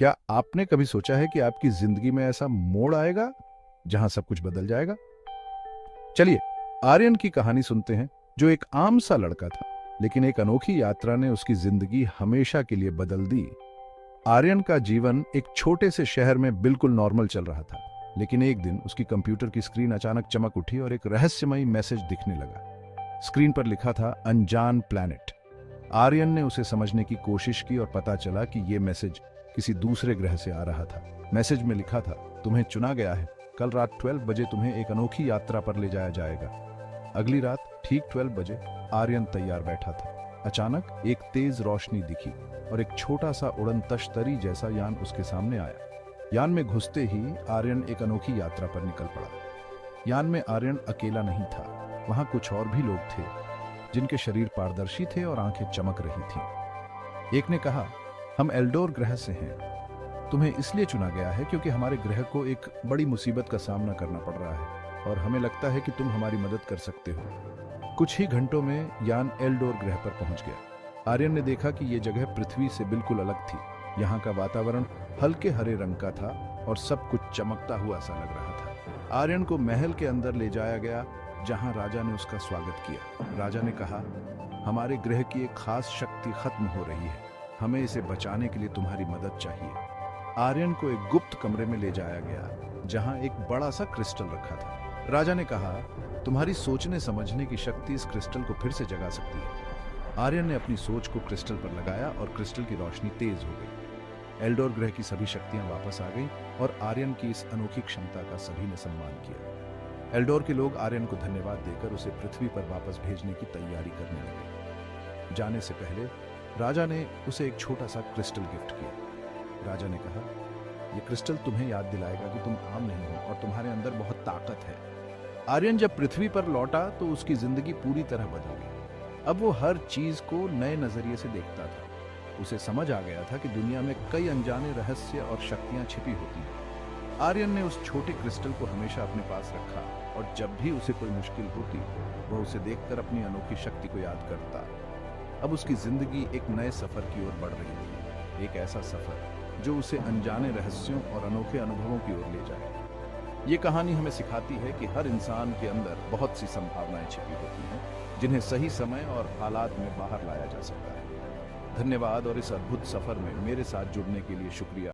क्या आपने कभी सोचा है कि आपकी जिंदगी में ऐसा मोड़ आएगा जहां सब कुछ बदल जाएगा? चलिए, आर्यन की कहानी सुनते हैं, जो एक आम सा लड़का था, लेकिन एक अनोखी यात्रा ने उसकी जिंदगी हमेशा के लिए बदल दी। आर्यन का जीवन एक छोटे से शहर में बिल्कुल नॉर्मल चल रहा था, लेकिन एक दिन उसकी कंप्यूटर की स्क्रीन अचानक चमक उठी और एक रहस्यमयी मैसेज दिखने लगा। स्क्रीन पर लिखा था अनजान प्लैनेट। आर्यन ने उसे समझने की कोशिश की और पता चला कि यह मैसेज किसी दूसरे ग्रह से आ रहा था। मैसेज में लिखा था, तुम्हें चुना गया है, कल रात 12 बजे तुम्हें एक अनोखी यात्रा पर ले जाया जाएगा। अगली रात ठीक 12 बजे आर्यन तैयार बैठा था। अचानक एक तेज रोशनी दिखी और एक छोटा सा उड़न तश्तरी जैसा यान उसके सामने आया। यान में घुसते ही आर्यन एक अनोखी यात्रा पर निकल पड़ा। यान में आर्यन अकेला नहीं था, वहां कुछ और भी लोग थे, जिनके शरीर पारदर्शी थे और आंखें चमक रही थीं। एक ने कहा, हम एल्डोर ग्रह से हैं। तुम्हें इसलिए चुना गया है क्योंकि हमारे ग्रह को एक बड़ी मुसीबत का सामना करना पड़ रहा है और हमें लगता है कि तुम हमारी मदद कर सकते हो। कुछ ही घंटों में यान एल्डोर ग्रह पर पहुंच गया। आर्यन ने देखा कि यह जगह पृथ्वी से बिल्कुल अलग थी। यहाँ का वातावरण हल्के हरे रंग का था और सब कुछ चमकता हुआ सा लग रहा था। आर्यन को महल के अंदर ले जाया गया, जहां राजा ने उसका स्वागत किया। राजा ने कहा, हमारे ग्रह की एक खास शक्ति खत्म हो रही है, हमें इसे बचाने के लिए तुम्हारी मदद चाहिए। आर्यन को एक गुप्त कमरे में ले जाया गया, जहां एक बड़ा सा क्रिस्टल रखा था। राजा ने कहा, तुम्हारी सोचने समझने की शक्ति इस क्रिस्टल को फिर से जगा सकती है। आर्यन ने अपनी सोच को क्रिस्टल पर लगाया और क्रिस्टल की रोशनी तेज हो गई। एल्डोर ग्रह की सभी शक्तियां वापस आ गईं और आर्यन की इस अनोखी क्षमता का सभी ने सम्मान किया। एल्डोर के लोग आर्यन को धन्यवाद देकर उसे पृथ्वी पर वापस भेजने की तैयारी करने लगे। जाने से पहले राजा ने उसे एक छोटा सा क्रिस्टल गिफ्ट किया। राजा ने कहा, यह क्रिस्टल तुम्हें याद दिलाएगा कि तुम आम नहीं हो और तुम्हारे अंदर बहुत ताकत है। आर्यन जब पृथ्वी पर लौटा तो उसकी जिंदगी पूरी तरह बदल गई। अब वो हर चीज को नए नजरिए से देखता था। उसे समझ आ गया था कि दुनिया में कई अनजाने रहस्य और शक्तियां छिपी होती हैं। आर्यन ने उस छोटे क्रिस्टल को हमेशा अपने पास रखा और जब भी उसे कोई मुश्किल होती, वह उसे देखकर अपनी अनोखी शक्ति को याद करता। अब उसकी जिंदगी एक नए सफर की ओर बढ़ रही थी, एक ऐसा सफर जो उसे अनजाने रहस्यों और अनोखे अनुभवों की ओर ले जाए। ये कहानी हमें सिखाती है कि हर इंसान के अंदर बहुत सी संभावनाएं छिपी होती हैं, जिन्हें सही समय और हालात में बाहर लाया जा सकता है। धन्यवाद और इस अद्भुत सफर में मेरे साथ जुड़ने के लिए शुक्रिया।